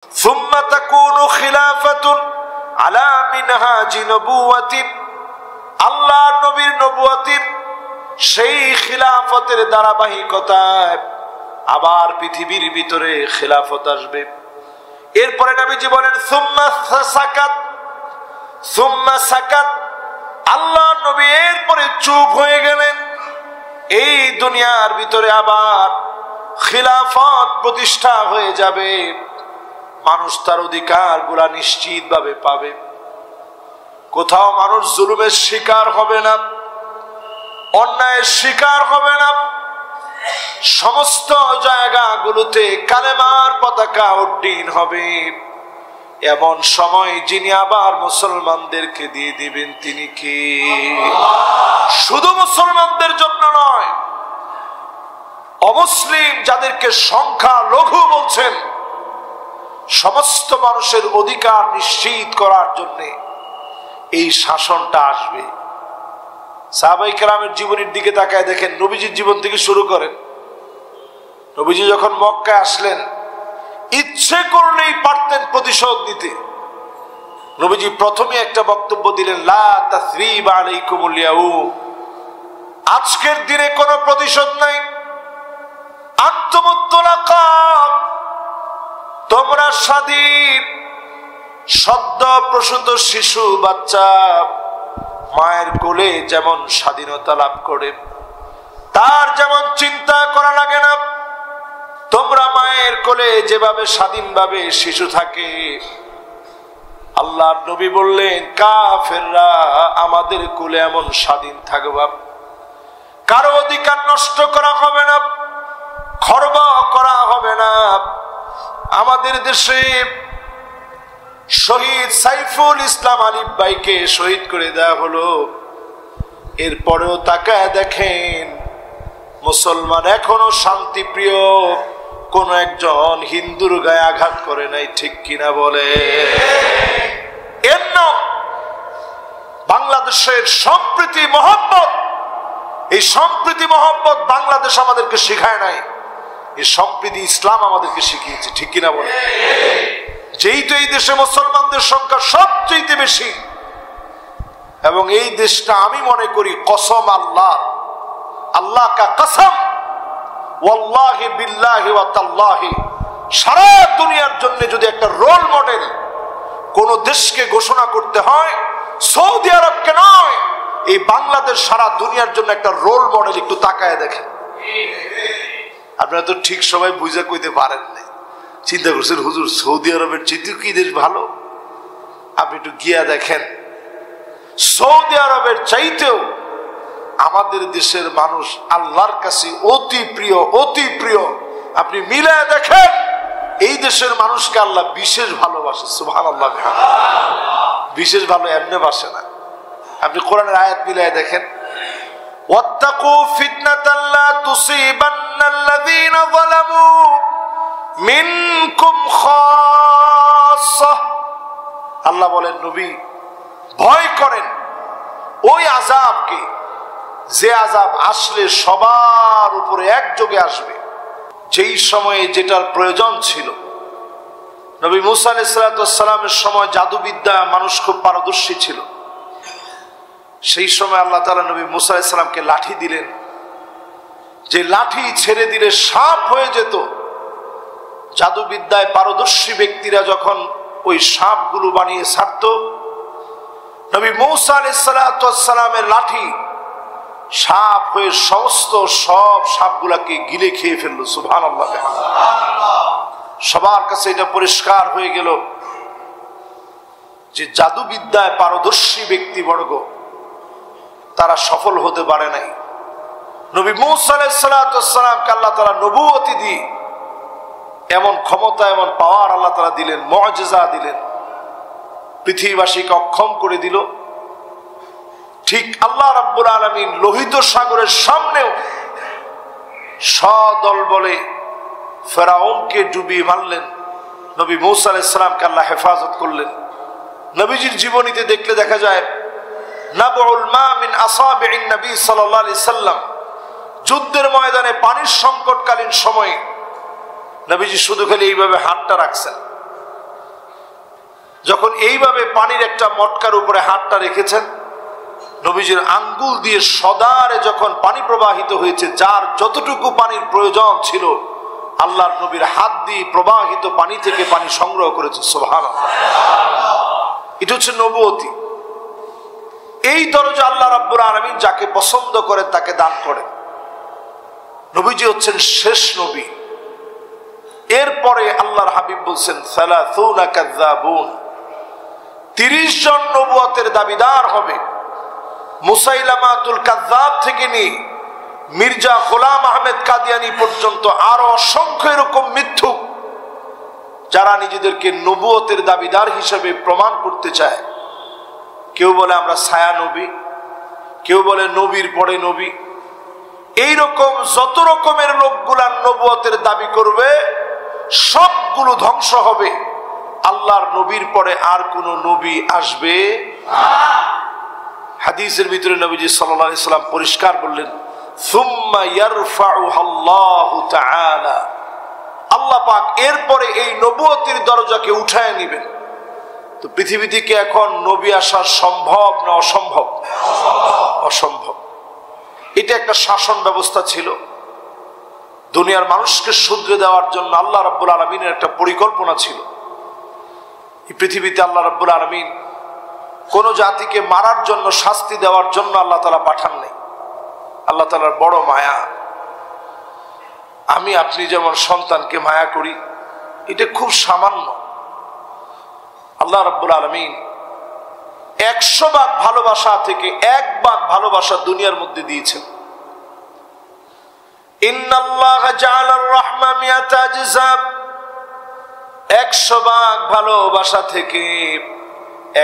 সুম্মা তাকুনু খিলাফাতুন আলা মিনহাজি নবুওয়াতিন, আল্লাহর নবীর নবুয়তির সেই খিলাফতের ধারাবাহিকতায় আবার পৃথিবীর ভিতরে খিলাফত আসবে। এরপরে নবীজি বলেন সুম্মা সাকাত, আল্লাহর নবী এরপরে চুপ হয়ে গেলেন। এই দুনিয়ার ভিতরে আবার খিলাফত প্রতিষ্ঠা হয়ে যাবে, মানুষ তার অধিকার গুলা নিশ্চিত ভাবে পাবে। কোথাও মানুষ জুলুমের শিকার হবে না, অন্যায়ের শিকার হবে না। সমস্ত জায়গাগুলোতে কালেমার পতাকা উড্ডীন হবে। এমন সময় যিনি আবার মুসলমানদেরকে দিয়ে দিবেন তিনি কি? শুধু মুসলমানদের জন্য নয়, অমুসলিম যাদেরকে সংখ্যা লঘু বলছেন, সমস্ত মানুষের অধিকার নিশ্চিত করার জন্য এই শাসনটা আসবে। সাহাবায়ে কেরামের জীবনের দিকে তাকায় দেখেন, নবীজির জীবন থেকে শুরু করেন। নবীজি যখন মক্কায় আসলেন, ইচ্ছে করলেই পারতেন প্রতিশোধ নিতে। নবীজি প্রথমে একটা বক্তব্য দিলেন, লা তাসরিবা আলাইকুমুল ইয়াউম, আজকের দিনে কোনো প্রতিশোধ নাই। আনতুমুত তুলাকা, তোমরা স্বাধীন। সদ্য প্রসূত শিশু বাচ্চা মায়ের কোলে যেমন স্বাধীনতা লাভ করে, তার যেমন চিন্তা করা লাগে না, তোমরা মায়ের কোলে যেভাবে স্বাধীনভাবে শিশু থাকে, আল্লাহর নবী বললেন কাফেররা আমাদের কোলে এমন স্বাধীন থাকবা, কারো অধিকার নষ্ট করা হবে না, খর্ব করা হবে না। আমাদের দেশে শহীদ সাইফুল ইসলাম আলিফ ভাইকে শহীদ করে দেওয়া হলো, এরপরেও তাকায় দেখেন মুসলমান এখনো শান্তিপ্রিয় কোন একজন হিন্দুর গায়ে আঘাত করে নাই, ঠিক কিনা বলে? এর নাম বাংলাদেশের সম্প্রীতি মহব্বত। এই সম্প্রীতি মহব্বত বাংলাদেশ আমাদেরকে শিখায় নাই, এই সম্প্রীতি ইসলাম আমাদেরকে শিখিয়েছে, ঠিক কিনা বলে? যেহেতু এই দেশে মুসলমানদের সংখ্যা সবচেয়ে বেশি, এবং এই দেশটা আমি মনে করি কসম আল্লাহ, আল্লাহ কা কসম, ওয়াল্লাহি বিল্লাহি ওয়া তাল্লাহি, সারা দুনিয়ার জন্য যদি একটা রোল মডেল কোন দেশকে ঘোষণা করতে হয়, সৌদি আরবকে নয়, এই বাংলাদেশ সারা দুনিয়ার জন্য একটা রোল মডেল। একটু তাকায় দেখেন। আপনারা তো ঠিক সময় বুঝে কইতে পারেন না, চিন্তা করছেন হুজুর সৌদি আরবের চেয়ে কি দেশ ভালো? আপনি একটু গিয়া দেখেন, সৌদি আরবের চাইতেও আমাদের দেশের মানুষ আল্লাহর কাছে অতি প্রিয়, অতি প্রিয়। আপনি মিলায় দেখেন, এই দেশের মানুষকে আল্লাহ বিশেষ ভালোবাসে। সুবহানাল্লাহ, বিশেষ ভালো এমনি বাসে না। আপনি কোরআনের আয়াত মিলায় দেখেন, ওয়াত্তাকু ফিতনাতাল লা তুসিবান্নাল্লাযীনা যালামু মিনকুম খাসসাহ। আল্লাহ বলেন নবী ভয় করেন ওই আযাবকে, যে আযাব আসলে সবার উপরে একযোগে আসবে। যেই সময়ে যেটার প্রয়োজন ছিল, নবী মুসা আলাইহিস সালামের সময় জাদুবিদ্যা মানুষ খুব পারদর্শী ছিল। সেই সময় আল্লাহ তাআলা নবী মুসা আলাইহিস সালামকে লাঠি দিলেন, যে লাঠি ছেড়ে দিলে সাপ হয়ে যেত। জাদুবিদ্যায় পারদর্শী ব্যক্তিরা যখন ওই সাপগুলো বানিয়ে ছাড়ত, নবী মুসা আলাইহিস সালামের লাঠি সাপ হয়ে সমস্ত সব সাপগুলাকে গিলে খেয়ে ফেললো। সুবহানাল্লাহ, সবার কাছে এটা পরিষ্কার হয়ে গেল যে জাদুবিদ্যায় পারদর্শী ব্যক্তিবর্গ তারা সফল হতে পারে নাই। নবী মুসা আলাইহিস সালামকে আল্লাহ তাআলা নবুয়তি দিয়ে এমন ক্ষমতা, এমন পাওয়ার আল্লাহ তাআলা দিলেন, মুআজিজা দিলেন, পৃথিবীবাসীকে অক্ষম করে দিল। ঠিক আল্লাহ রাব্বুল আলামিন লোহিত সাগরের সামনেও সদল বলে ফেরাউনকে ডুবিয়ে মারলেন। নবী মুসা আলাইহিস সালামকে আল্লাহ হেফাজত করলেন। নবীজির জীবনীতে দেখলে দেখা যায়, নাবউল মা মিন আসাবি'in নবী সাল্লাল্লাহু আলাইহি সাল্লাম, যুদ্ধের ময়দানে পানির সংকটকালীন সময়ে নবীজি শুধু খালি এইভাবে হাতটা রাখছেন, যখন এইভাবে পানির একটা মটকার উপরে হাতটা রেখেছেন, নবীজির আঙ্গুল দিয়ে সদারে যখন পানি প্রবাহিত হয়েছে, যার যতটুকু পানির প্রয়োজন ছিল আল্লাহর নবীর হাত দিয়ে প্রবাহিত পানি থেকে পানি সংগ্রহ করেছে। সুবহানাল্লাহ। এটা হচ্ছে নবুয়তি। এই দরজা আল্লাহ রাব্বুল আলামিন যাকে পছন্দ করেন তাকে দান করেন। নবীজি হচ্ছেন শেষ নবী। এরপরে আল্লাহর হাবিব বলছেন সালাসুনা কাযযাবুন, 30 জন নবুয়তের দাবিদার হবে। মুসাইলামাতুল কাযযাব থেকে নিয়ে মির্জা গোলাম আহমেদ কাদিয়ানি পর্যন্ত আরো অসংখ্য এরকম মিথ্যুক যারা নিজেদেরকে নবুয়তের দাবিদার হিসেবে প্রমাণ করতে চায়। কেউ বলে আমরা ছায়া নবী, কেউ বলে নবীর পরে নবী। এইরকম যত রকমের লোকগুলা নবুয়তের দাবি করবে সবগুলো ধ্বংস হবে। আল্লাহর নবীর পরে আর কোন নবী আসবে না। হাদিসের ভিতরে নবীজি সাল্লাল্লাহু আলাইহি সাল্লাম পরিষ্কার বললেন, সুম্মা ইয়ারফাউহাল্লাহু তাআলা, আল্লাহ পাক এরপরে এই নবুয়তের দরজাকে উঠায় নেবেন। তো পৃথিবী থেকে এখন নবী আসা সম্ভব না অসম্ভব? অসম্ভব। এটা একটা শাসন ব্যবস্থা ছিল, দুনিয়ার মানুষকে শুধরে দেওয়ার জন্য আল্লাহ রাব্বুল আলামিনের একটা পরিকল্পনা ছিল। এই পৃথিবীতে আল্লাহ রাব্বুল আলামিন কোন জাতিকে মারার জন্য, শাস্তি দেওয়ার জন্য আল্লাহ তাআলা পাঠান নাই। আল্লাহ তাআলার বড় মায়া। আমি আপনি যেমন সন্তানকে মায়া করি, এটা খুব সামান্য। আল্লাহ রাব্বুল আলামিন 100 ভাগ ভালোবাসা থেকে 1 ভাগ ভালোবাসা দুনিয়ার মধ্যে দিয়েছেন। ইন্নাল্লাহা জাআলার রাহমা মিয়াতা আজজাব, 100 ভাগ ভালোবাসা থেকে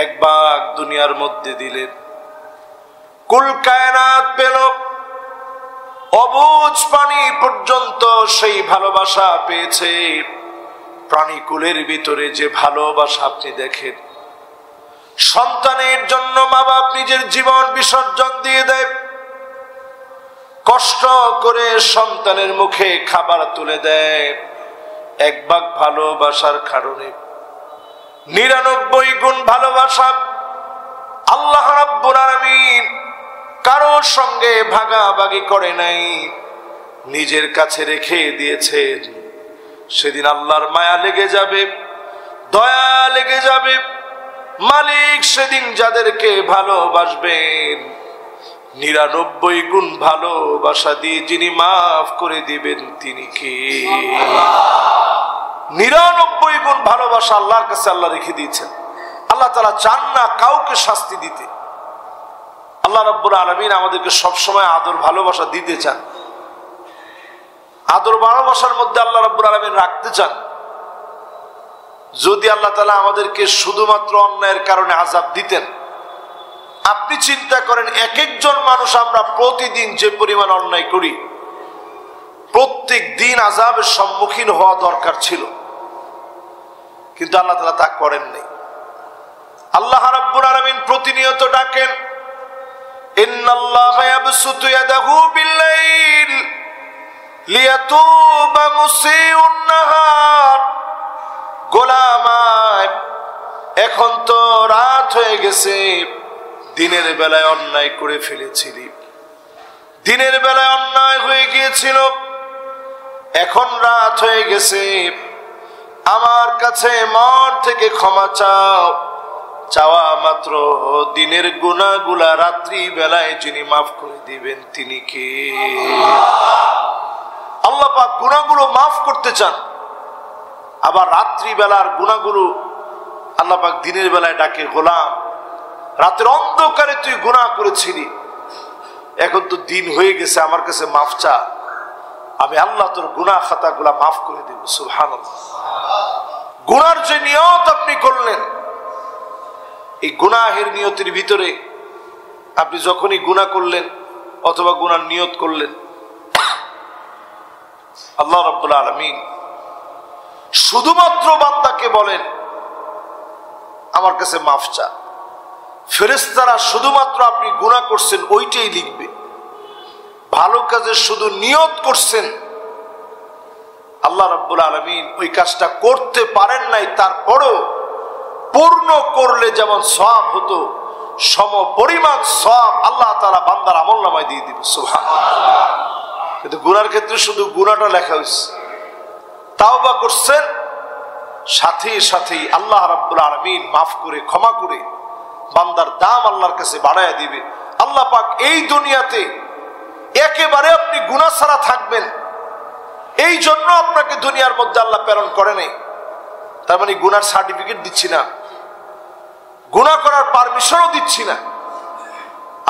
1 ভাগ দুনিয়ার মধ্যে দিলেন। কুল কায়নাত পেল, অবুঝ প্রাণী পর্যন্ত সেই ভালোবাসা পেয়েছে। প্রাণীকুলের ভিতরে যে ভালোবাসা আপনি দেখেন, সন্তানের জন্য মা বাপ নিজের জীবন বিসর্জন দিয়ে দেয়, কষ্ট করে সন্তানের মুখে খাবার তুলে দেয়, 1 ভাগ ভালোবাসার কারণে 99 গুণ ভালোবাসা আল্লাহ রাব্বুল আলামিন কারোর সঙ্গে ভাগাভাগি করে নাই, নিজের কাছে রেখে দিয়েছেন। সেদিন আল্লাহর মায়া লেগে যাবে, দয়া লেগে যাবে। মালিক সেদিন যাদেরকে ভালোবাসবেন 99 গুণ ভালোবাসা দিয়ে যিনি মাফ করে দিবেন তিনি কে? 99 গুণ ভালোবাসা আল্লাহর কাছে আল্লাহ রেখে দিয়েছেন। আল্লাহ তাআলা চান না কাউকে শাস্তি দিতে। আল্লাহ রাব্বুল আলামিন আমাদেরকে সবসময় আদর ভালোবাসা দিতে চান। আদর ভালোবাসার মধ্যে আল্লাহ রাব্বুল আলামিন রাখতে চান। যদি আল্লাহ তাআলা আমাদেরকে শুধুমাত্র অন্যায়ের কারণে আযাব দিতেন, আপনি চিন্তা করেন এক একজন মানুষ আমরা প্রতিদিন যে পরিমাণ অন্যায় করি, প্রত্যেক দিন আযাবের সম্মুখীন হওয়া দরকার ছিল, কিন্তু আল্লাহ তাআলা তা করেন নাই। আল্লাহ রাব্বুল আলামিন প্রতিনিয়ত ডাকেন, ইন্নাল্লাহা ইয়াবসুতু ইয়াদাহু বিল-লাইল লিয়াতুবা মুসিউন নাহার। গোলাম এখন তো রাত হয়ে গেছে, দিনের বেলায় অন্যায় করে ফেলেছিলি, দিনের বেলায় অন্যায় হয়ে গিয়েছিল, এখন রাত হয়ে গেছে, আমার কাছে মন থেকে ক্ষমা চাও। চাওয়া মাত্র দিনের গুনাহগুলা রাত্রি বেলায় যিনি মাফ করে দিবেন তিনি কে? আল্লাহ পাক গুনাহগুলো মাফ করতে চান, আবার রাত্রি বেলার গুনাহগুলো আল্লাহ পাক দিনের বেলায় ডাকে, গোলাম রাতের অন্ধকারে তুই গুনাহ করেছিলি, এখন তো দিন হয়ে গেছে, আমার কাছে মাফ চা, আমি আল্লাহ তোর গুনাহ খাতাগুলা মাফ করে দেব। সুবহানাল্লাহ। গুনার যে নিয়ত আপনি করলেন, এই গুনাহের নিয়তের ভিতরে আপনি যখনই গুনাহ করলেন অথবা গুনার নিয়ত করলেন, আল্লাহ রাব্বুল আলামিন শুধুমাত্র বান্দাকে বলেন আমার কাছে মাফ চা। ফেরেশতারা শুধুমাত্র আপনি গুনাহ করছেন ওইটাই লিখবে, ভালো কাজে শুধু নিয়ত করছেন, আল্লাহ রাব্বুল আলামিন ওই কাজটা করতে পারেন নাই, তারপরেও পূর্ণ করলে যেমন সওয়াব হতো, সম পরিমাণ সওয়াব আল্লাহ তাআলা বান্দার আমলনামায় দিয়ে দিবে। সুবহানাল্লাহ। কিন্তু গুনার ক্ষেত্রে শুধু গুনাহটা লেখা হয়েছে, তাওবা করছেন, সাথে সাথেই আল্লাহ রাব্বুল আলামিন মাফ করে ক্ষমা করে বান্দার দাম আল্লাহর কাছে বাড়ায়া দিবে। আল্লাহ পাক এই দুনিয়াতে একেবারে আপনি গুনাহ ছাড়া থাকবেন, এই জন্য আপনাকে দুনিয়ার মধ্যে আল্লাহ প্রেরণ করে নাই। তার মানে গুনার সার্টিফিকেট দিচ্ছি না, গুনাহ করার পারমিশনও দিচ্ছি না।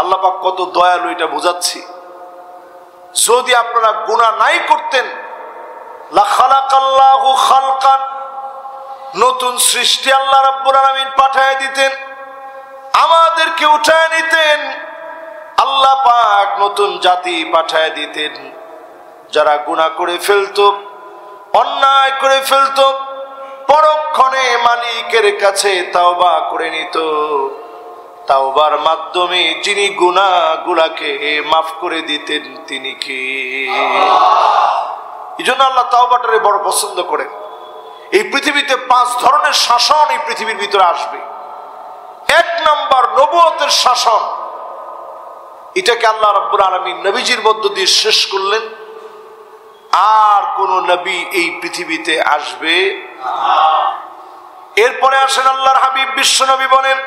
আল্লাহ পাক কত দয়ালু এটা বোঝাচ্ছি। যদি আপনারা গুনাহ নাই করতেন, লা খালাকাল্লাহু খালকান, নতুন সৃষ্টি আল্লাহ রাব্বুল আলামিন পাঠায় দিতেন, আমাদেরকে উঠায় নিতেন। আল্লাহ পাক নতুন জাতি পাঠায় দিতেন, যারা গুনাহ করে ফেলতো, অন্যায় করে ফেলতো, পরক্ষণে মালিকের কাছে তাওবা করে নিত। তাওবার মাধ্যমে যিনি গুনাহগুলোকে মাফ করে দিতেন তিনি কে? এইজন্য আল্লাহ তাওবাটারে বড় পছন্দ করেন। এই পৃথিবীতে 5 ধরনের শাসন এই পৃথিবীর ভিতরে আসবে। 1 নাম্বার নবুয়তের শাসন, এটাকে আল্লাহ রাব্বুল আলামিন নবীজির মধ্য দিয়ে শেষ করলেন। আর কোন নবী এই পৃথিবীতে আসবে না। এরপরে আসেন আল্লাহর হাবিব বিশ্ব নবী বলেন,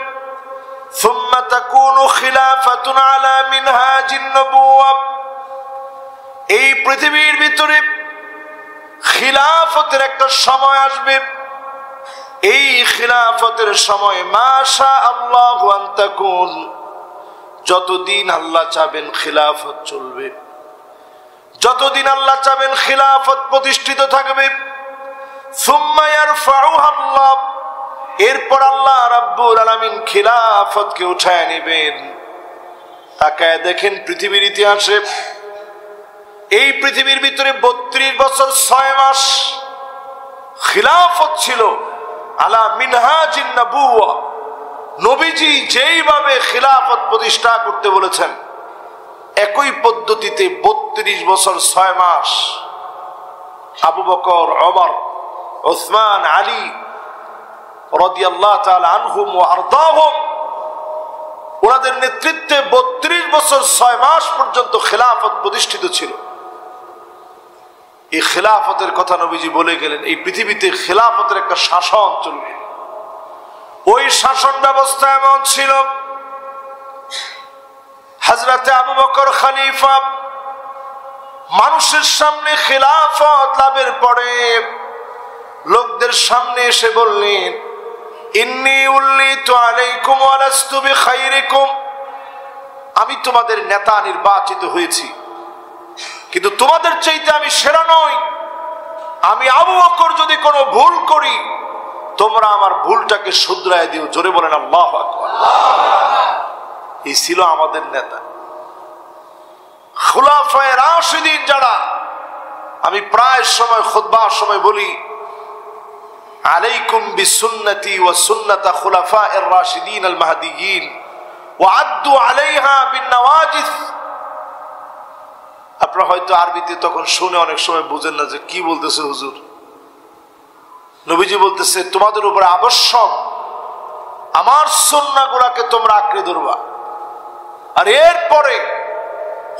সুম্মা তাকুনু খিলাফাতুন আলা মিনহাজিন নবুওয়া, এই পৃথিবীর ভিতরে খিলাফতের একটা সময় আসবে। এই খিলাফতের সময় মাশা আল্লাহু আন তাকুন, যতদিন আল্লাহ চাবেন খিলাফত চলবে, যতদিন আল্লাহ চাবেন খিলাফত প্রতিষ্ঠিত থাকবে। সুম্মা ইয়ারফাউহা আল্লাহ, এরপর আল্লাহ রাব্বুল আলামিন খিলাফতকে উঠায় নেবেন। তাকায় দেখেন পৃথিবীর ইতিহাসে এই পৃথিবীর ভিতরে 32 বছর 6 মাস খিলাফত ছিল আলা মিনহাজিন নবুওয়া। নবীজি যেইভাবে খিলাফত প্রতিষ্ঠা করতে বলেছেন, একই পদ্ধতিতে 32 বছর 6 মাস আবু বকর, ওমর, উসমান, আলী রাদিয়াল্লাহু তাআলা আনহুম ওয়া আরদাহুম, ওনাদের নেতৃত্বে 32 বছর 6 মাস পর্যন্ত খিলাফত প্রতিষ্ঠিত ছিল। এই খিলাফতের কথা নবীজি বলে গেলেন, এই পৃথিবীতে খিলাফতের একটা শাসন চলবে। ওই শাসন ব্যবস্থা এমন ছিল, হযরতে আবু বকর খলিফা মানুষের সামনে খিলাফত লাভের পরে লোকদের সামনে এসে বললেন, ইন্নী উল্লিতু আলাইকুম ওয়া লাস্তু বিখাইরিকুম, আমি তোমাদের নেতা নির্বাচিত হয়েছি, কিন্তু তোমাদের চাইতে আমি সেরা নই। আমি আবু বকর যদি কোনো ভুল করি, তোমরা আমার ভুলটাকে শুধরায় দিও। জোরে বলেন আল্লাহু আকবার। এই ছিল আমাদের নেতা। খুলাফায়ে রাশিদিন যারা, আমি প্রায় সময় খুতবার সময় বলি, আলাইকুম বিসুন্নতি ওয়া সুন্নাতা খুলাফায়ের রাশিদিন আল মাহদিয়িন ওয়া আদ্দু আলাইহা বিন্নাওয়াজিস। আপনারা হয়তো আরবিতে তখন শুনে অনেক সময় বুঝেন না যে কি বলতেছে হুজুর। নবীজি বলতেছে, তোমাদের উপরে আবশ্যক আমার সুন্নাহগুলোকে তোমরা আঁকড়ে ধরবা, আর এরপরে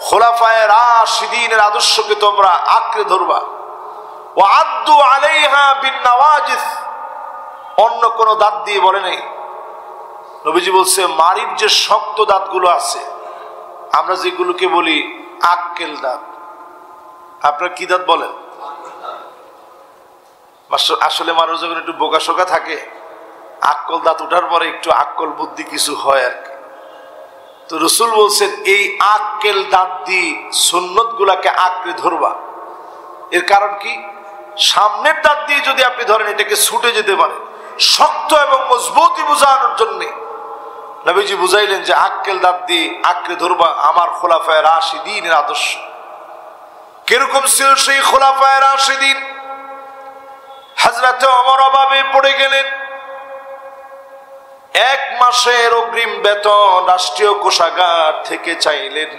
খুলাফায়ে রাশিদিনের আদর্শকে তোমরা আঁকড়ে ধরবা। ওয়া আদ্দু আলাইহা বিন্নাওয়াজিস, অন্য কোন দাঁত দিয়ে বলে নেই। নবীজি বলছে, মারির যে শক্ত দাঁতগুলো আছে, আমরা যেগুলোকে বলি আক্কেল দাঁত, আপনারা কি দাঁত বলেন? আসলে মানুষ যখন একটু বোকাশোকা থাকে, আক্কল দাঁত উঠার পরে একটু আক্কল বুদ্ধি কিছু হয় আর কি। তো রাসূল বলছেন, এই আক্কেল দাঁত দিয়ে সুন্নত গুলাকে আঁকড়ে ধরবা। এর কারণ কি? সামনের দাঁত দিয়ে যদি আপনি ধরেন, এটাকে ছুটে যেতে পারে। শক্ত এবং মজবুতি বোঝানোর জন্য নবীজি বুঝাইলেন যে আক্কেল দাঁত দিয়ে আঁকড়ে ধরবা আমার খুলাফায়ে রাশিদিনের আদর্শ। কিরকম ছিল সেই খুলাফায়ে রাশিদিন? হযরতে ওমর অভাবে পড়ে গেলেন, 1 মাসের অগ্রিম বেতন রাষ্ট্রীয় কোষাগার থেকে চাইলেন।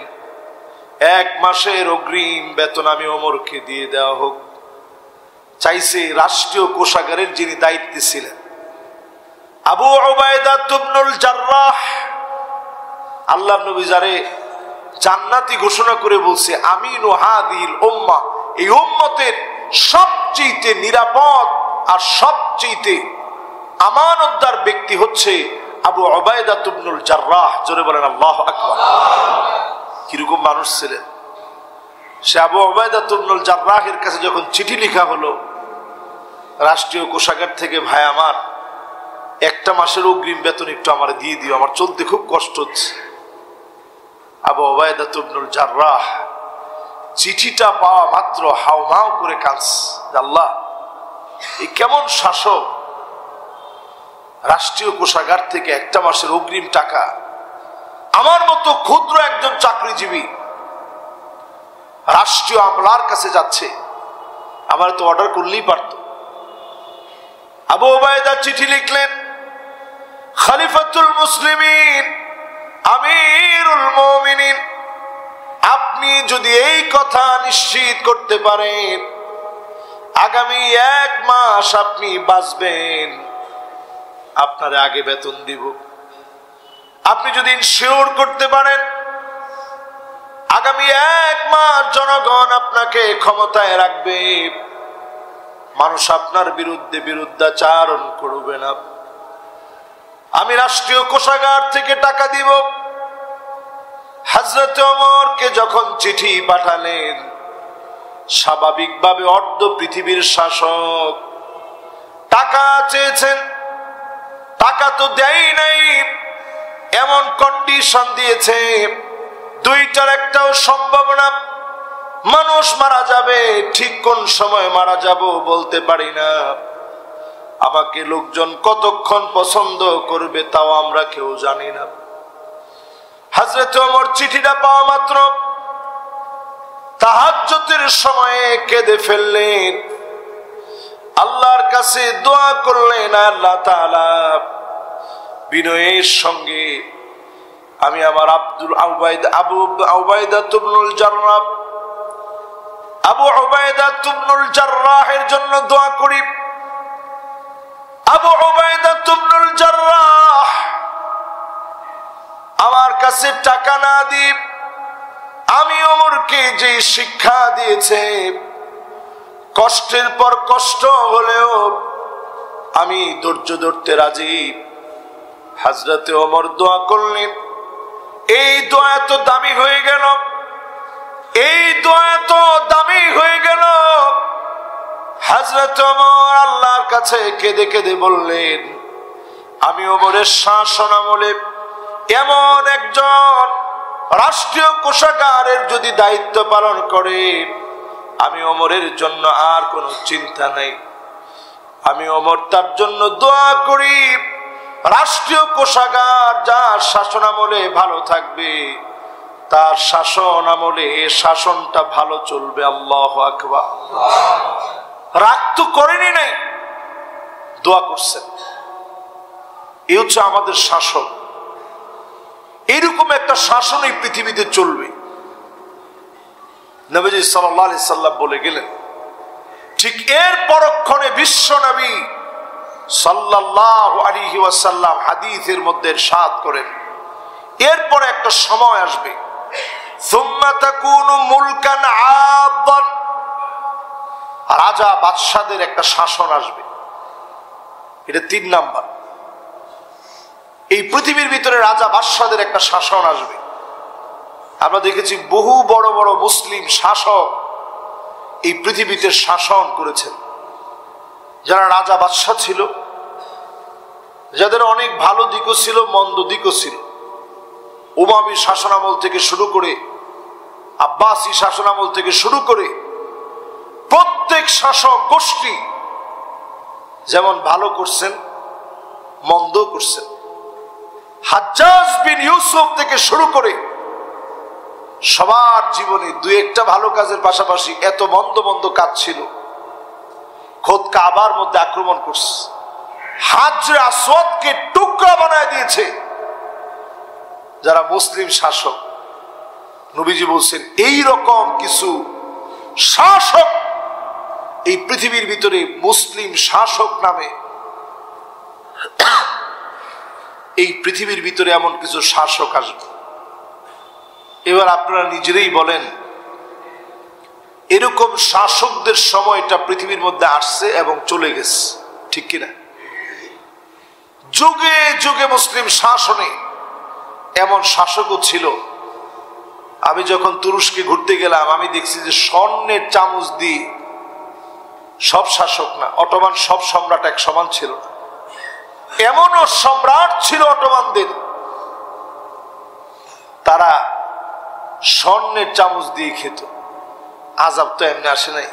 1 মাসের অগ্রিম বেতন আমি ওমরকে দিয়ে দেওয়া হোক। চাইছে রাষ্ট্রীয় কোষাগারের যিনি দায়িত্বে ছিলেন। আবু উবাইদা ইবনুল জাররাহ, আল্লাহর নবী যারে জান্নাতি ঘোষণা করে বলছে আমিনু হাদিল উম্মাহ, এই উম্মতের সবচেয়ে নিরাপদ আর সবচেয়ে আমানতদার ব্যক্তি হচ্ছে আবু উবাইদা ইবনুল জাররাহ। জোরে বলেন আল্লাহু আকবার। কিরকম মানুষ ছিলেন সে? আবু উবাইদা ইবনুল জাররাহের কাছে যখন চিঠি লেখা হলো রাষ্ট্রীয় কোষাগার থেকে, ভাই আমার একটা মাসের অগ্রিম বেতন একটু আমার দিয়ে দিও, আমার চলতে খুব কষ্ট হচ্ছে। আবু উবাইদা ইবনুল জাররাহ চিঠিটা পাওয়া মাত্র হাউমাউ করে কাঁদছে, আল্লাহ এই কেমন শাসক, রাষ্ট্রীয় কোষাগার থেকে একটা মাসের অগ্রিম টাকা আমার মতো ক্ষুদ্র একজন চাকরিজীবী রাষ্ট্রীয় আমলার কাছে যাচ্ছে, আমার তো অর্ডার করলেই পারত। আবু উবাইদা চিঠি লিখলেন, খলিফাতুল মুসলিমিন আমিরুল মুমিনিন, আপনি যদি এই কথা নিশ্চিত করতে পারেন আগামী 1 মাস আপনি বাঁচবেন, আপনার আগে বেতন দিব। আপনি যদি ইনশিওর করতে পারেন আগামী 1 মাস জনগণ আপনাকে ক্ষমতায় রাখবে, মানুষ আপনার বিরুদ্ধে বিরুদ্ধাচারণ করবে না, আমি রাষ্ট্রীয় কোষাগার থেকে টাকা দিব। হযরত ওমরকে যখন চিঠি পাঠালেন, স্বাভাবিকভাবে অর্ধ পৃথিবীর শাসক টাকা চেয়েছেন, টাকা তো দেয় নাই, এমন কন্ডিশন দিয়েছে দুইটার একটাও সম্ভব না, মানুষ মারা যাবে, ঠিক কোন সময় মারা যাব বলতে পারি না, আমাকে লোকজন কতক্ষণ পছন্দ করবে তাও আমরা কেউ জানি না। হযরত ওমর চিঠিটা পাওয়া মাত্র তাহাজ্জুদের সময়ে কেঁদে ফেললেন, আল্লাহর কাছে দোয়া করলেন, আল্লাহ তাআলা বিনয়ের সঙ্গে আমি আমার আবু উবাইদা ইবনুল জাররাহ, আবু উবাইদা ইবনুল জাররাহের জন্য দোয়া করি। আবু উবাইদা ইবনুল জাররাহ আমার কাছে টাকা না দিয়ে আমি ওমরকে যে শিক্ষা দিয়েছে, কষ্টের পর কষ্ট হলেও আমি ধৈর্য ধরতে রাজি। হযরতে ওমর দোয়া করলেন, এই দোয়া এত দামি হয়ে গেল, এই দোয়া এত দামি হয়ে গেল। হযরত ওমর আল্লাহর কাছে কেঁদে কেঁদে বললেন, আমি ওমরের শাসন আমলে এমন একজন রাষ্ট্রীয় কোষাগারের যদি দায়িত্ব পালন করে, আমি ওমরের জন্য আর কোনো চিন্তা নাই, আমি ওমর তার জন্য দোয়া করি রাষ্ট্রীয় কোষাগার যার শাসন আমলে ভালো থাকবে, তার শাসন আমলে শাসনটা ভালো চলবে। আল্লাহু আকবার। রাগ তো করেনি নাই, দোয়া করছেন। এই হচ্ছে আমাদের শাসক, এরকম একটা শাসন এই পৃথিবীতে চলবে। নবীজি সাল্লাল্লাহু আলাইহি সাল্লাম বলে গেলেন, ঠিক এর পরক্ষণে বিশ্ব নবী সাল্লাল্লাহু আলাইহি ওয়াসাল্লাম হাদিসের মধ্যে ইরশাদ করেন, এরপরে একটা সময় আসবে, সুম্মা তাকুনু মুলকান আদান, রাজা বাদশাদের একটা শাসন আসবে। এটা 3 নাম্বার। এই পৃথিবীর ভিতরে রাজা বাদশাদের একটা শাসন আসবে। আমরা দেখেছি বহু বড় বড় মুসলিম শাসক এই পৃথিবীতে শাসন করেছেন, যারা রাজা বাদশা ছিল, যাদের অনেক ভালো দিকও ছিল, মন্দ দিকও ছিল। উমাবী শাসনামল থেকে শুরু করে, আব্বাসী শাসনামল থেকে শুরু করে প্রত্যেক শাসক গোষ্ঠী যেমন ভালো করছেন, মন্দ করছেন। হাজ্জাজ বিন ইউসুফ থেকে শুরু করে সবার জীবনে 2-1টা ভালো কাজের পাশাপাশি এত মন্দ মন্দ কাজ ছিল। খোদ কাবার মধ্যে আক্রমণ করছে, হাজরে আসওয়াদকে টুকরা বানায় দিয়েছে। যারা মুসলিম শাসক, নবীজি বলছেন এই রকম কিছু শাসক এই পৃথিবীর ভিতরে মুসলিম শাসক নামে এই পৃথিবীর ভিতরে এমন কিছু শাসক আসবে। এবার আপনারা নিজেরাই বলেন, এরকম শাসকদের সময়টা পৃথিবীর মধ্যে আসছে এবং চলে গেছে, ঠিক কিনা? যুগে যুগে মুসলিম শাসনে এমন শাসকও ছিল। আমি যখন তুরস্কে ঘুরতে গেলাম, আমি দেখছি যে স্বর্ণের চামচ দিয়ে, সব শাসক না, অটোমান সব সম্রাট এক সমান ছিল না। এমনও সম্রাট ছিল অটোমানদের, তারা স্বর্ণের চামচ দিয়ে খেত। আযাব তো এমনি আসে নাই।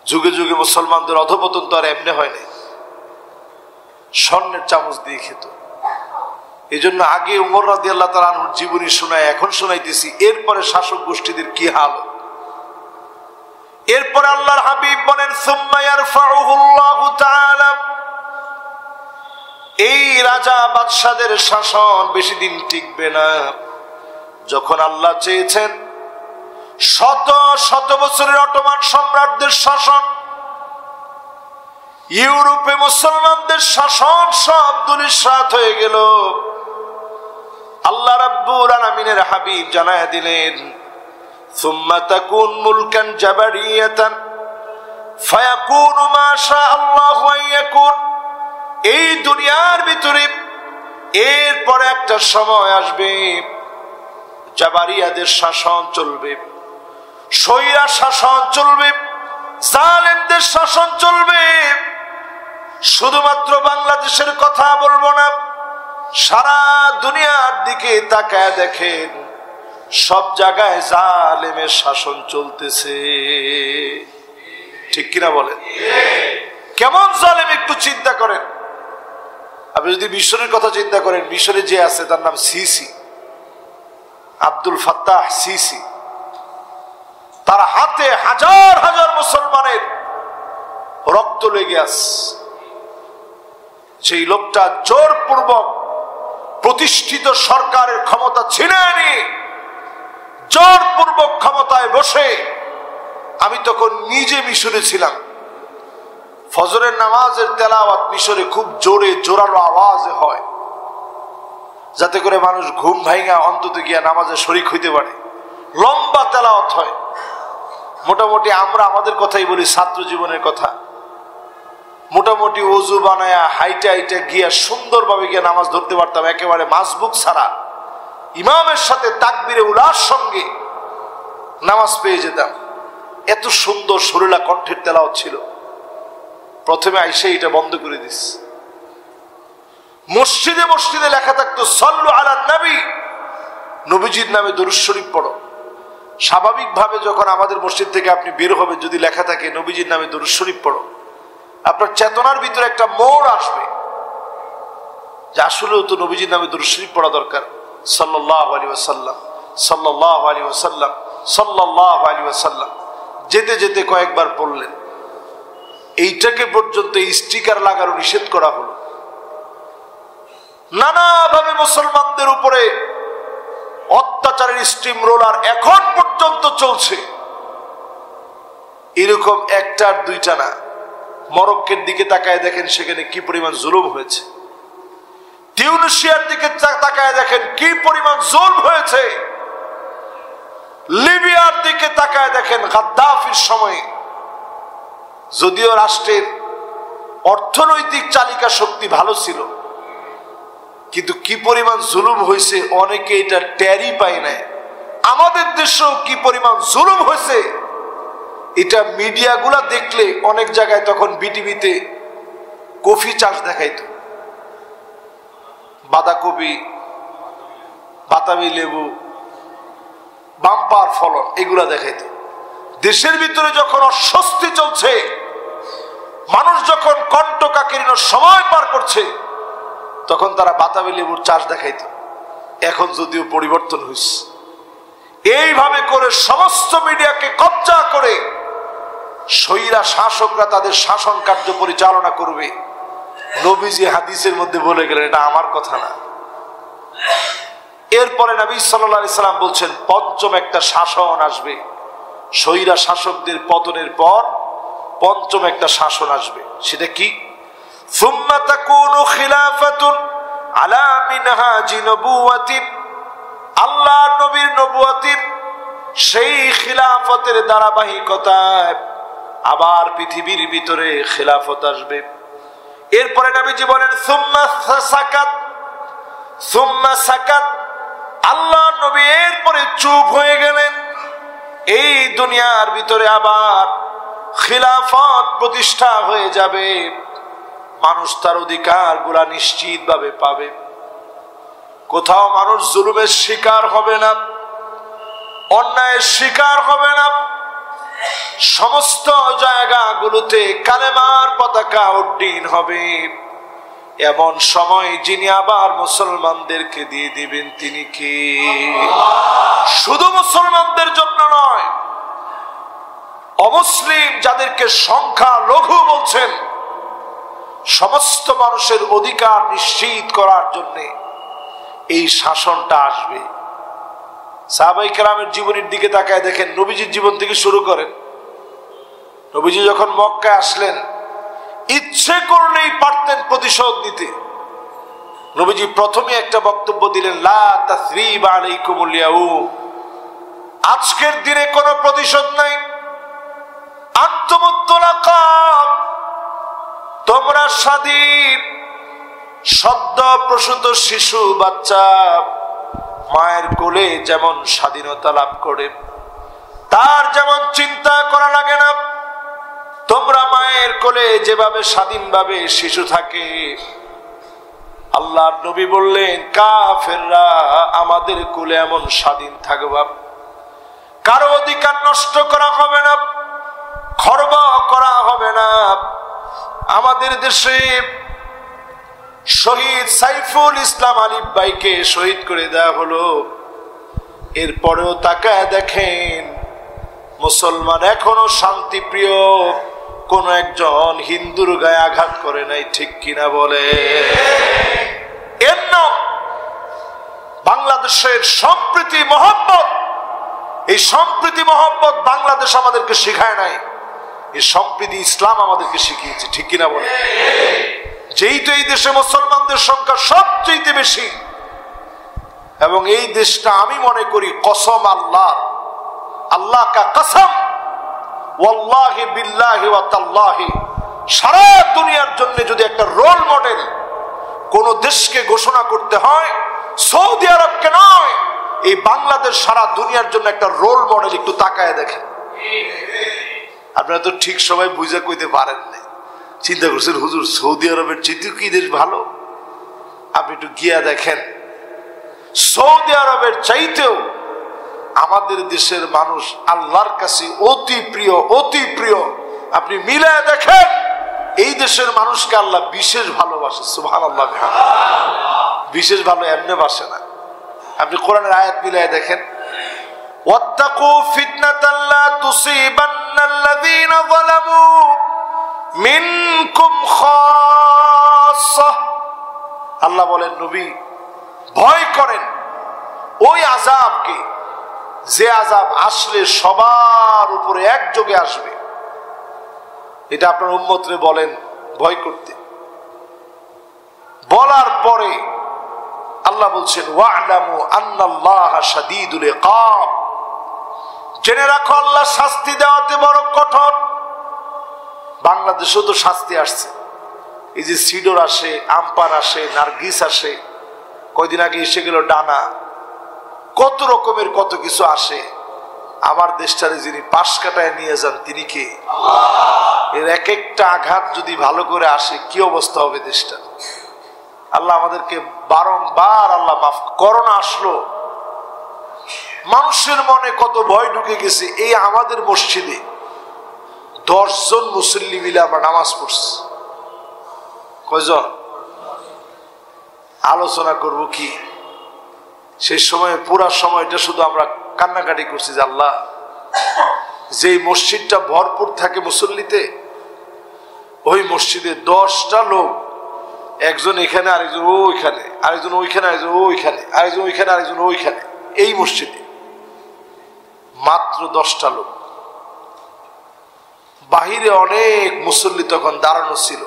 যুগে যুগে মুসলমানদের অধঃপতন তো আর এমনি হয় নাই, স্বর্ণের চামচ দিয়ে খেত। এই জন্য আগে উমর রাদিয়াল্লাহু তাআলা আনহুর জীবনী শোনায়, এখন শোনাইতেছি এরপরে শাসক গোষ্ঠীদের কি হাল। এরপরে আল্লাহর হাবিব বলেন, সুম্মা ইয়ারফাউহুল্লাহু তাআলা, এই রাজা বাদশাদের শাসন বেশি দিন টিকবে না। যখন আল্লাহ চেয়েছেন শত শত বছরের অটোমান সম্রাটদের শাসন, ইউরোপে মুসলমানদের শাসন সব ধূলিসাৎ হয়ে গেল। আল্লাহ রাব্বুল আলামিনের হাবিব জানায়া দিলেন, সুম্মা তাকুন মুলকান জাবারিয়াতান ফায়াকুনু মা শাআল্লাহু আন ইয়াকুন। এই দুনিয়ার ভিতরে এরপরে একটা সময় আসবে, জাবারিয়াদের শাসন চলবে, স্বৈরা শাসন চলবে, জালেমদের শাসন চলবে। শুধুমাত্র বাংলাদেশের কথা বলবো না, সারা দুনিয়ার দিকে তাকায় দেখেন, সব জায়গায় জালেমের শাসন চলতেছে, ঠিক কিনা বলেন? কেমন জালেম একটু চিন্তা করেন। আপনি যদি মিশরের কথা চিন্তা করেন, মিশরে যে আছে তার নাম সিসি, আব্দুল ফাত্তাহ সিসি। তার হাতে হাজার হাজার মুসলমানের রক্ত লেগে আছে। সেই লোকটা জোরপূর্বক প্রতিষ্ঠিত সরকারের ক্ষমতা ছিনিয়ে নিয়ে জোরপূর্বক ক্ষমতায় বসে, আমি তখন নিজে মিশরে ছিলাম, ফজরের নামাজের তেলাওয়াত মিশরে খুব জোরে জোরালো আওয়াজে হয়, যাতে করে মানুষ ঘুম ভাঙা অন্তত গিয়া নামাজে শরীক হইতে পারে। লম্বা তেলাওয়াত হয়। মোটামুটি আমরা আমাদের কথাই বলি, ছাত্র জীবনের কথা, মোটামুটি ওযু বানায়া হাইটা হাইটা গিয়া সুন্দরভাবে গিয়া নামাজ ধরতে পারতাম, একেবারে মাসবুক ছাড়া ইমামের সাথে তাকবীরে উলার সঙ্গে নামাজ পেয়ে যেতাম। এত সুন্দর সুরেলা কণ্ঠের তেলাওয়াত ছিল। প্রথমে আইসা এটা বন্ধ করে দিস। মসজিদে মসজিদে লেখা থাকতো, সাল্লু আলা নবী, নবীজির নামে দরুদ শরীফ পড়ো। স্বাভাবিকভাবে যখন আমাদের মসজিদ থেকে আপনি বের হবেন, যদি লেখা থাকে নবীজির নামে দরুদ শরীফ পড়ো, আপনার চেতনার ভিতরে একটা মোড় আসবে যে আসলেও তো নবীজির নামে দরুদ শরীফ পড়া দরকার। সাল্লাল্লাহু আলাইহি ওয়াসাল্লাম, সাল্লাল্লাহু আলাইহি ওয়াসাল্লাম, সাল্লাল্লাহু আলাইহি ওয়াসাল্লাম। যেতে যেতে কয়েকবার পড়লেন। এইটাকে পর্যন্ত স্টিকার লাগানো নিষেধ করা হলো। নানাভাবে মুসলমানদের উপরে অত্যাচারের স্টিম রোলার এখন পর্যন্ত চলছে। এরকম একটার দুইটা না। মরক্কোর দিকে তাকায় দেখেন, সেখানে কি পরিমাণ জুলুম হয়েছে। তিউনিসিয়ার দিকে তাকায় দেখেন কি পরিমাণ জুলুম হয়েছে। লিবিয়ার দিকে তাকায় দেখেন গাদ্দাফির সময়ে, যদিও রাষ্ট্রের অর্থনৈতিক চালিকা শক্তি ভালো ছিল, কিন্তু কি পরিমাণ জুলুম হয়েছে অনেকে এটা টেরই পায় না। আমাদের দেশেও কি পরিমাণ জুলুম হয়েছে এটা মিডিয়াগুলা দেখলে অনেক জায়গায় তখন বিটিভিতে কফি চাষ দেখাইতো, বাঁধাকপি, বাতাবি লেবু, বাম্পার ফলন, এগুলা দেখাইতো। দেশের ভিতরে যখন অস্বস্তি চলছে, মানুষ যখন কণ্টকাকীর্ণ সময় পার করছে, তখন তারা বাতাবি লেবুর চাষ দেখাইতো। এখন যদিও পরিবর্তন হয়েছে। এইভাবে করে সমস্ত মিডিয়াকে কবজা করে স্বৈরা শাসকরা তাদের শাসন কার্য পরিচালনা করবে। নবীজি হাদিসের মধ্যে বলে গেলেন, এটা আমার কথা না। এরপরে নবী সাল্লাল্লাহু আলাইহি সাল্লাম বলছেন, পঞ্চম একটা শাসন আসবে। স্বৈরা শাসকদের পতনের পর পঞ্চম একটা শাসন আসবে। সেটা কি? সুম্মা তাকুনু খিলাফাতুন আলা মিনহাজি নবুওয়াতি, আল্লাহ নবীর নবুয়তির সেই খিলাফতের ধারাবাহিকতায় আবার পৃথিবীর ভিতরে খিলাফত আসবে। এরপরে নবীজি বলেন সুম্মা সাকাত, আল্লাহ নবী এরপরে চুপ হয়ে গেলেন। এই দুনিয়ার ভিতরে আবার খিলাফত প্রতিষ্ঠা হয়ে যাবে, মানুষ তার অধিকার গুলা নিশ্চিত ভাবে পাবে। কোথাও মানুষ জুলুমের শিকার হবে না, অন্যায়ের শিকার হবে না। সমস্ত জায়গাগুলোতে কালেমার পতাকা উড্ডীন হবে। এমন সময় যিনি আবার মুসলমানদেরকে দিয়ে দিবেন তিনি কি? শুধু মুসলমানদের জন্য নয়, অমুসলিম যাদেরকে সংখ্যা লঘু বলছেন, সমস্ত মানুষের অধিকার নিশ্চিত করার জন্য এই শাসনটা আসবে। সাহাবায়ে কেরামের জীবনের দিকে তাকায় দেখেন, নবীজির জীবন থেকে শুরু করেন। নবীজি যখন মক্কায় আসলেন, ইচ্ছে করলেই পারতেন প্রতিশোধ নিতে। নবীজি প্রথমে একটা বক্তব্য দিলেন, লা তাসরিবা আলাইকুমুল ইয়াউম, আজকের দিনে কোনো প্রতিশোধ নাই। আনতুমুত তুলাকা, তোমরা স্বাধীন। সদ্য প্রসূত শিশু বাচ্চা মায়ের কোলে যেমন স্বাধীনতা লাভ করে, তার যেমন চিন্তা করা লাগে না, তোমরা মায়ের কোলে যেভাবে স্বাধীনভাবে শিশু থাকে, আল্লাহর নবী বললেন কাফেররা আমাদের কোলে এমন স্বাধীন থাকবা, কারো অধিকার নষ্ট করা হবে না, খর্ব করা হবে না। আমাদের দেশে শহীদ সাইফুল ইসলাম আলিফ ভাইকে শহীদ করে দেওয়া হলো, এরপরেও তাকায় দেখেন মুসলমান এখনো শান্তিপ্রিয় কোন একজন হিন্দুর গায়ে আঘাত করে নাই, ঠিক কিনা বলে? এর নাম বাংলাদেশের সম্প্রীতি মহব্বত। এই সম্প্রীতি মহব্বত বাংলাদেশ আমাদেরকে শিখায় নাই, এই সম্প্রীতি ইসলাম আমাদেরকে শিখিয়েছে, ঠিক কিনা বলে? যেহেতু এই দেশে মুসলমানদের সংখ্যা সবচেয়ে বেশি, এবং এই দেশটা আমি মনে করি কসম আল্লাহ, আল্লাহ কা কসম, ওয়াল্লাহি বিল্লাহি ওয়া তাল্লাহি, সারা দুনিয়ার জন্য যদি একটা রোল মডেল কোন দেশকে ঘোষণা করতে হয়, সৌদি আরবকে নয়, এই বাংলাদেশ সারা দুনিয়ার জন্য একটা রোল মডেল। একটু তাকায় দেখেন। আপনারা তো ঠিক সময় বুঝে কইতে পারেন না, চিন্তা করছেন হুজুর সৌদি আরবের চাইতেও কি দেশ ভালো? আপনি একটু গিয়া দেখেন, সৌদি আরবের চাইতেও আমাদের দেশের মানুষ আল্লাহর কাছে অতি প্রিয়, অতি প্রিয়। আপনি মিলায় দেখেন, এই দেশের মানুষকে আল্লাহ বিশেষ ভালোবাসে। সুবহানাল্লাহ, বিশেষ ভালো এমনি বাসে না। আপনি কোরআনের আয়াত মিলায় দেখেন, ওয়াত্তাকু ফিতনাতাল লা তুসিবান্নাল্লাযীনা যালামু মিনকুম খাসসা। আল্লাহ বলেন নবী ভয় করেন ওই আযাবকে, যে আযাব আসলে সবার উপরে একযোগে আসবে। এটা আপনার উম্মতরে বলেন ভয় করতে। বলার পরে আল্লাহ বলছেন ওয়া'লামু আন্নাল্লাহা শাদীদুল ইকাব, জেনে রাখো আল্লাহ শাস্তি দেওয়াতে বড় কঠোর। বাংলাদেশেও তো শাস্তি আসছে, এই যে সিডর আসে, আমপান আসে, নার্গিস আসে, কয়দিন আগে এসে গেল ডানা, কত রকমের কত কিছু আসে। আমার দেশটারে যিনি পাশ কাটায় নিয়ে যান তিনি কে? এর এক একটা আঘাত যদি ভালো করে আসে কি অবস্থা হবে দেশটা? আল্লাহ আমাদেরকে বারংবার আল্লাহ মাফ। করোনা আসলো, মানুষের মনে কত ভয় ঢুকে গেছে। এই আমাদের মসজিদে 10 জন মুসল্লি মিলে আমরা নামাজ পড়ছি। কয়জন? আলোচনা করব কি সেই সময়, পুরা সময়টা শুধু আমরা কান্নাকাটি করছি যে আল্লাহ, যে মসজিদটা ভরপুর থাকে মুসল্লিতে, ওই মসজিদে 10টা লোক, একজন এখানে, আরেকজন ওইখানে, আরেকজন ওইখানে, আরেকজন ওইখানে, আরেকজন ওইখানে, আরেকজন ওইখানে, এই মসজিদে মাত্র 10টা লোক। বাহিরে অনেক মুসল্লি তখন দাঁড়ানো ছিল,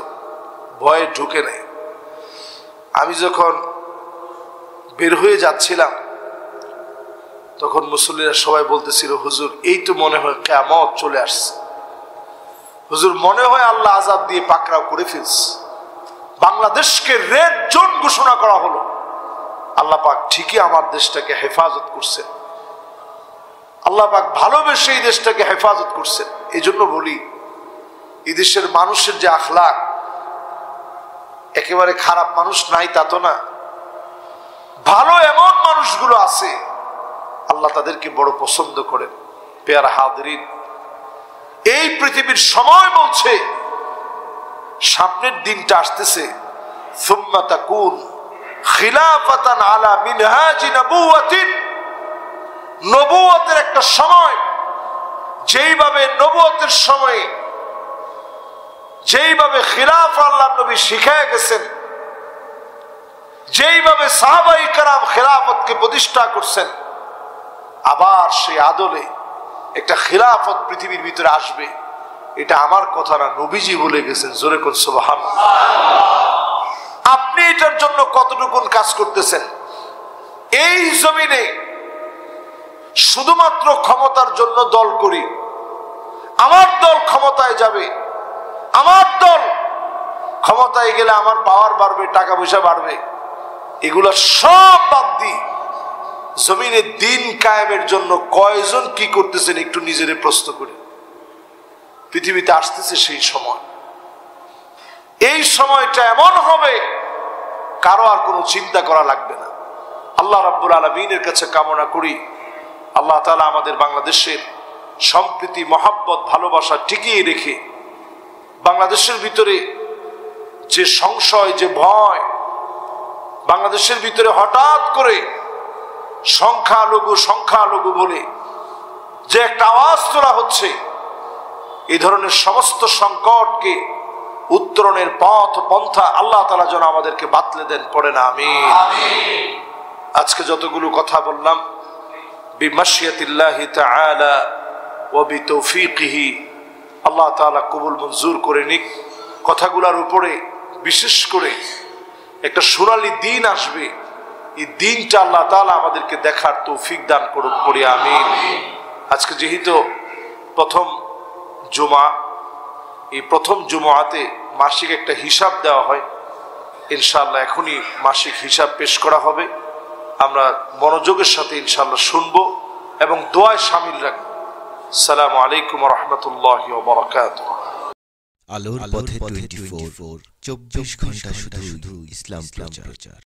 ভয়ে ঢুকে নেই। আমি যখন বের হয়ে যাচ্ছিলাম তখন মুসল্লিরা সবাই বলতেছিল, হুজুর এই তো মনে হয় কিয়ামত চলে আসছে, হুজুর মনে হয় আল্লাহ আযাব দিয়ে পাকড়াও করে ফেলছে, বাংলাদেশকে রেড জোন ঘোষণা করা হলো। আল্লাহ পাক ঠিকই আমার দেশটাকে হেফাজত করছেন, আল্লাহ পাক ভালোবেসে এই দেশটাকে হেফাজত করছেন। এই জন্য বলি, এই দেশের মানুষের যে আখলাক, একেবারে খারাপ মানুষ নাই তা তো না, ভালো এমন মানুষগুলো আছে, আল্লাহ তাদেরকে বড় পছন্দ করেন। পেয়ারা হাদিরিন, এই পৃথিবীর সময় বলছে সামনের দিনটা আসতেছে, সুম্মা তাকুন খিলাফাতান আলা মিনহাজি নবুওয়াতিন, নবুয়তের একটা সময়, যেইভাবে নবুয়তের সময়ে যেইভাবে খিলাফা আল্লাহর নবী শিখায় গেছেন, যেইভাবে সাহাবায়ে কেরাম খিলাফতকে প্রতিষ্ঠা করছেন, আবার সেই আদলে একটা খিলাফত পৃথিবীর ভিতরে আসবে। এটা আমার কথা না, নবীজি বলে গেছেন। জোরে কোন সুবহানাল্লাহ। আপনি এটার জন্য কতটুকুন কাজ করতেছেন? এই জমিনে শুধুমাত্র ক্ষমতার জন্য দল করি, আমার দল ক্ষমতায় যাবে, আমার দল ক্ষমতায় গেলে আমার পাওয়ার বাড়বে, টাকা পয়সা বাড়বে, এগুলা সব বাদ দিই জমিনে দিন কায়েমের জন্য কয়জন কি করতেছেন একটু নিজেরে প্রশ্ন করি। পৃথিবীতে আসতেছে সেই সময়, এই সময়টা এমন হবে কারো আর কোনো চিন্তা করা লাগবে না। আল্লাহ রাব্বুল আলামিনের কাছে কামনা করি, আল্লাহ তাআলা আমাদের বাংলাদেশের সম্প্রীতি, মহাব্বত, ভালোবাসা টিকিয়ে রেখে বাংলাদেশের ভিতরে যে সংশয়, যে ভয়, বাংলাদেশের ভিতরে হঠাৎ করে সংখ্যালঘু সংখ্যালঘু বলে যে একটা আওয়াজ তোলা হচ্ছে, এই ধরনের সমস্ত সংকটকে উত্তরণের পথ পন্থা আল্লাহ তাআলা যেন আমাদেরকে বাতলে দেন। পড়ে না আমিন। আজকে যতগুলো কথা বললাম, বিমাশিয়াতিল্লাহি তাআলা ওয়া বিতৌফিকিহি, আল্লাহ তাআলা কবুল মঞ্জুর করে নিক। কথাগুলোর উপরে বিশেষ করে একটা সোনালী দিন আসবে, এই দিনটা আল্লাহ তাআলা আমাদেরকে দেখার তৌফিক দান করুক। পড়ি আমিন। আজকে যেহেতু প্রথম জুমা, এই প্রথম জুমাতে মাসিক একটা হিসাব দেওয়া হয়, ইনশাআল্লাহ এখনই মাসিক হিসাব পেশ করা হবে। আমরা মনোযোগের সাথে ইনশাআল্লাহ শুনবো এবং দোয়ায় শামিল রাখবো। আসসালামু আলাইকুম ওয়া রাহমাতুল্লাহি ওয়া বারাকাতুহু। আলোর পথে 24 24 ঘন্টা শুধু ইসলাম প্রচার।